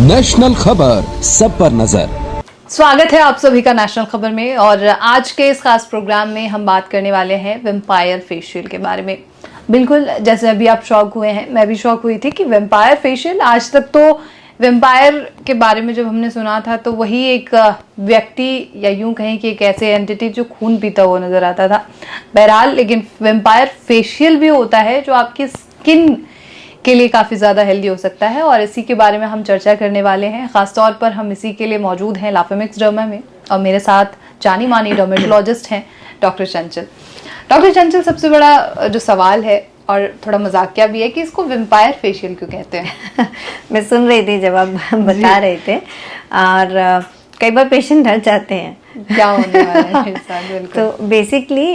National खबर, सब पर नजर। स्वागत है आप सभी का नेशनल खबर में। और आज के इस खास प्रोग्राम में हम बात करने वाले हैं वेम्पायर फेशियल के बारे में। बिल्कुल जैसे अभी आप शॉक हुए हैं, मैं भी शॉक हुई थी कि वेम्पायर फेशियल, आज तक तो वेम्पायर के बारे में जब हमने सुना था तो वही एक व्यक्ति या यूं कहें कि एक ऐसे एंटिटी जो खून पीता हुआ नजर आता था। बहरहाल लेकिन वेम्पायर फेशियल भी होता है जो आपकी स्किन के लिए काफ़ी ज़्यादा हेल्दी हो सकता है, और इसी के बारे में हम चर्चा करने वाले हैं। ख़ासतौर पर हम इसी के लिए मौजूद हैं लाफेमिक्स डर्मा में, और मेरे साथ जानी मानी डर्मेटोलॉजिस्ट हैं डॉक्टर चंचल। डॉक्टर चंचल, सबसे बड़ा जो सवाल है और थोड़ा मजाकिया भी है कि इसको वेम्पायर फेशियल क्यों कहते हैं? मैं सुन रही थी जब आप बता रहे थे, और कई बार पेशेंट डर जाते हैं क्या होने वाला है मेरे साथ। बिल्कुल। तो basically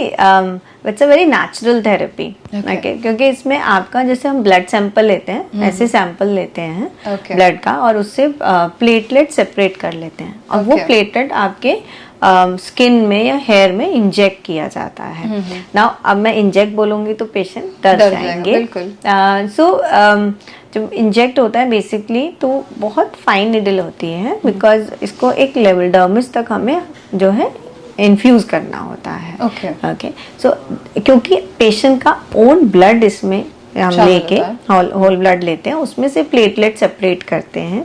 it's a very natural therapy, okay, क्योंकि इसमें आपका जैसे हम ब्लड सैंपल लेते हैं ऐसे सैंपल लेते हैं ब्लड का, और उससे प्लेटलेट सेपरेट कर लेते हैं, और वो प्लेटलेट आपके स्किन में या हेयर में इंजेक्ट किया जाता है। नाउ अब मैं इंजेक्ट बोलूंगी तो पेशेंट डर जाएंगे। सो जब इंजेक्ट होता है बेसिकली तो बहुत फाइन निडल होती है, बिकॉज इसको एक लेवल डर्मिस तक हमें जो है इन्फ्यूज करना होता है। ओके सो क्योंकि पेशेंट का ओन ब्लड इसमें हम लेके होल ब्लड लेते हैं, उसमें से प्लेटलेट सेपरेट करते हैं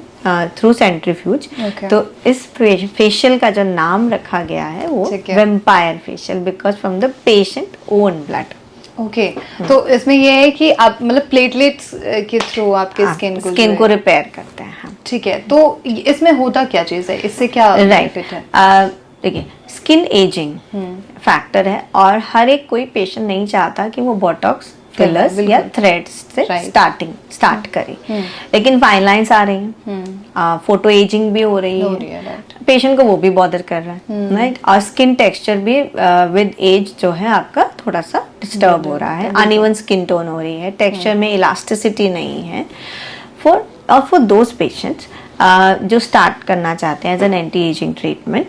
थ्रू सेंट्रीफ्यूज। तो इस फेशियल का जो नाम रखा गया है वो vampire facial, because from the patient own blood. Okay तो इसमें ये है कि आप मतलब प्लेटलेट्स के थ्रू आपके स्किन को रिपेयर करते हैं। ठीक है, तो इसमें होता क्या चीज है, इससे क्या बेनिफिट है? देखिए, स्किन एजिंग फैक्टर है, और हर एक कोई पेशेंट नहीं चाहता कि वो बोटॉक्स फिलर्स या थ्रेड्स से स्टार्ट करे, लेकिन फाइन लाइंस आ रही हैं, फोटो एजिंग भी हो रही है, पेशेंट को वो भी बॉदर कर रहा है, राइट, और स्किन टेक्सचर भी विद एज जो है आपका थोड़ा सा डिस्टर्ब हो रहा है, अनइवन स्किन टोन हो रही है, टेक्सचर में इलास्टिसिटी नहीं है। फॉर दोज पेशेंट्स जो स्टार्ट करना चाहते हैं as an anti ageing treatment,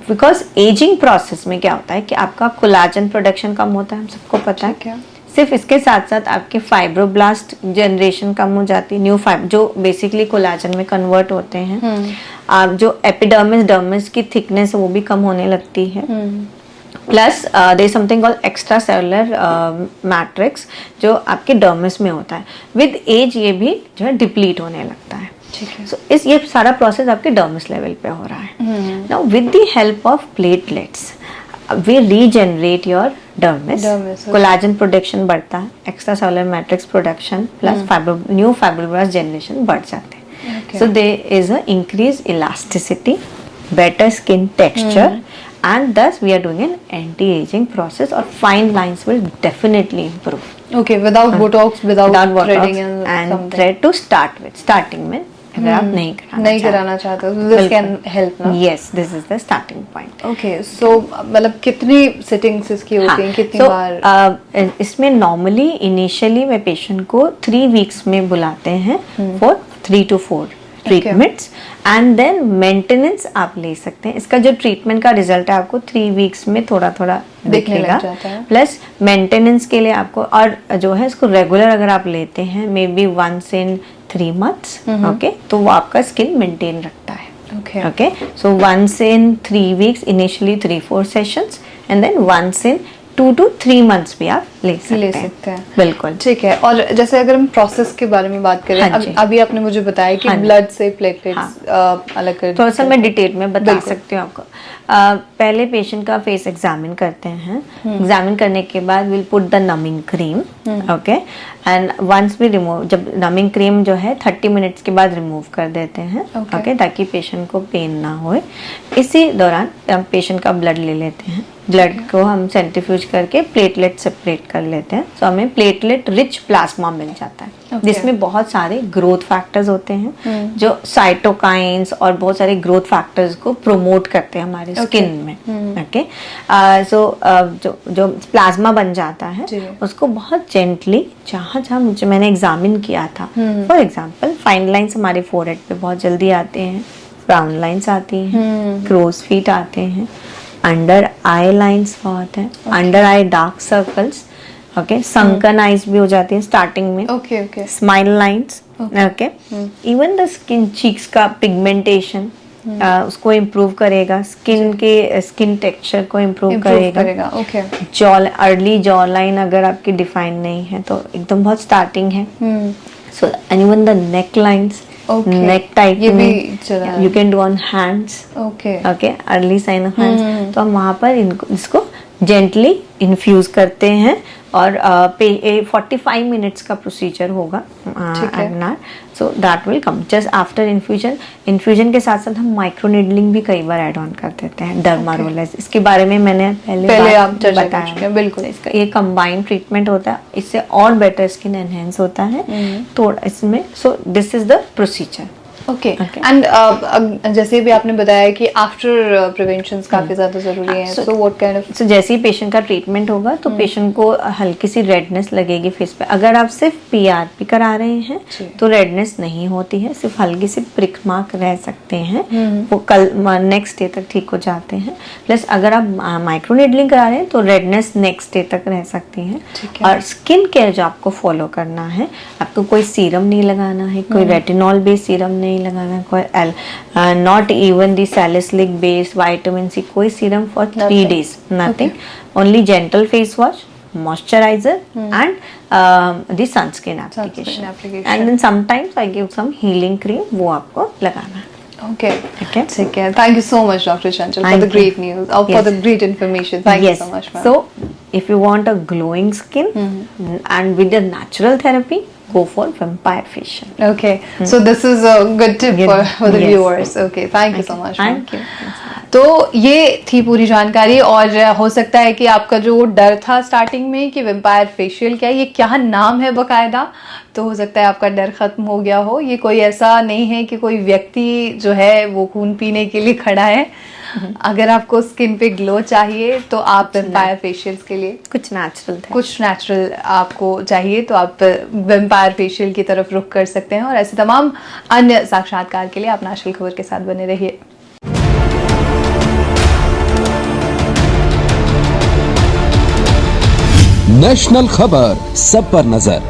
because ageing process में क्या होता है कि आपका कोलाजन प्रोडक्शन कम होता है, हम सबको पता है। क्या सिर्फ इसके साथ साथ आपके फाइब्रोब्लास्ट जनरेशन कम हो जाती है, न्यू फाइबर जो बेसिकली कोलाजन में कन्वर्ट होते हैं, आप जो एपिडर्मिस डर्मिस की थिकनेस है वो भी कम होने लगती है। Plus there something called extra cellular matrix जो आपके डर्मिस में होता है, विद एज ये भी जो है डिप्लीट होने लगता है। So, ये सारा प्रोसेस आपके डर्मिस लेवल पे हो रहा है। Now with the help of platelets we regenerate your dermis, collagen production बढ़ता है, extra cellular matrix production plus new fibroblast generation बढ़ जाते हैं। So there is a increase elasticity, better skin texture, and thus we are doing an anti-aging process, or fine lines will definitely improve. Okay, without Botox, without threading and thread to start with, starting में अगर आप नहीं कराना चाहते हो, this can help ना? Yes, this is the starting point. Okay, so मतलब कितनी sittings इसकी होती हैं, कितनी बार? इसमें normally initially मैं patient को 3 weeks में बुलाते हैं for 3 to 4 treatments, and then maintenance आप ले सकते हैं। इसका जो ट्रीटमेंट का रिजल्ट है आपको 3 वीक्स में थोड़ा थोड़ा दिखेगा, प्लस मेंटेनेंस के लिए आपको, और जो है इसको रेगुलर अगर आप लेते हैं may be 1 in 3 months, okay, तो वो आपका स्किन मेंटेन रखता है। Okay so 1 in 3 weeks, initially 3-4 sessions, and then 1 in 2 to 3 months भी आप ले सकते हैं। बिल्कुल ठीक है। और जैसे अगर हम प्रोसेस के बारे में बात करें, अभी आपने मुझे बताया कि ब्लड से प्लेटलेट्स अलग कर, थोड़ा सा मैं डिटेल में बता सकती हूँ आपको। पहले पेशेंट का फेस एग्जामिन करते हैं, एग्जामिन करने के बाद will put the numbing cream, okay, and once we remove, जब नमिंग क्रीम जो है 30 मिनट्स के बाद रिमूव कर देते हैं, ओके, ताकि पेशेंट को पेन ना हो। इसी दौरान हम पेशेंट का ब्लड ले लेते हैं, ब्लड को हम सेंट्रीफ्यूज करके प्लेटलेट सेपरेट कर लेते हैं, तो हमें प्लेटलेट रिच प्लाज्मा मिल जाता है, जिसमें बहुत सारे ग्रोथ फैक्टर्स होते हैं जो साइटोकाइंस और बहुत सारे ग्रोथ फैक्टर्स को प्रोमोट करते हैं हमारे स्किन में। ओके सो जो प्लाज्मा बन जाता है उसको बहुत जेंटली, जहाँ जहाँ मैंने एग्जामिन किया था, फॉर एग्जाम्पल फाइन लाइन्स हमारे फोरहेड पे बहुत जल्दी आते हैं, फ्राउन लाइन्स आती हैं, क्रोज फीट आते हैं, अंडर आई लाइन्स बहुत है, under eye dark circles, okay, sunken eyes भी हो जाती है स्टार्टिंग में, smile lines, okay. Even the skin cheeks का पिगमेंटेशन उसको इम्प्रूव करेगा, स्किन टेक्सचर को इम्प्रूव करेगा। ओके। अर्ली जॉ लाइन अगर आपकी डिफाइन नहीं है तो एकदम बहुत स्टार्टिंग है। So and even the neck lines, neck tightening you can do on hands. Okay, early sign of hands. तो हम वहां पर इसको जेंटली इन्फ्यूज करते हैं और 45 मिनट्स का प्रोसीजर होगा एमनार। So that will come just after infusion के साथ साथ हम माइक्रो नीडलिंग भी कई बार ऐड ऑन कर देते हैं, डर्मा रोलर्स। इसके बारे में मैंने पहले आप बताया। बिल्कुल, इसका ये कंबाइंड ट्रीटमेंट होता है, इससे और बेटर स्किन एनहेंस होता है तो इसमें। So this is the procedure. Okay. And जैसे भी आपने बताया कि आफ्टर प्रिवेंशंस काफी ज्यादा जरूरी है, सो व्हाट काइंड ऑफ। सो जैसे ही पेशेंट का ट्रीटमेंट होगा तो पेशेंट को हल्की सी रेडनेस लगेगी फेस पे। अगर आप सिर्फ पीआरपी करा रहे हैं तो रेडनेस नहीं होती है, सिर्फ हल्की सी प्रिक मार्क रह सकते हैं, वो कल नेक्स्ट डे तक ठीक हो जाते हैं। प्लस अगर आप माइक्रो नीडलिंग करा रहे हैं तो रेडनेस नेक्स्ट डे तक रह सकती है। और स्किन केयर जो आपको फॉलो करना है, आपको कोई सीरम नहीं लगाना है, कोई रेटिनॉल बेस्ड सीरम नहीं लगाना, कोई not even the salicylic based vitamin C कोई serum for 3 days, nothing. Only gentle face wash, moisturizer and the sunscreen application. And then sometimes I give some healing cream, वो आपको लगाना है। Okay. Take care. Thank you so much, Dr. Chanchal, for the great news, for the great information. Thank you so much, ma'am. So, if you want a glowing skin and with a natural therapy, go for vampire facial. Okay. So this is a good tip for the viewers. Okay. Thank you so much, ma'am. Thank you. तो ये थी पूरी जानकारी। और हो सकता है कि आपका जो डर था स्टार्टिंग में कि वेम्पायर फेशियल क्या है, ये क्या नाम है बकायदा, तो हो सकता है आपका डर खत्म हो गया हो। ये कोई ऐसा नहीं है कि कोई व्यक्ति जो है वो खून पीने के लिए खड़ा है। अगर आपको स्किन पे ग्लो चाहिए तो आप वेम्पायर फेशियल्स के लिए कुछ नेचुरल आपको चाहिए तो आप वेम्पायर फेशियल की तरफ रुख कर सकते हैं। और ऐसे तमाम अन्य साक्षात्कार के लिए आप नेशनल खबर के साथ बने रहिए। नेशनल खबर, सब पर नजर।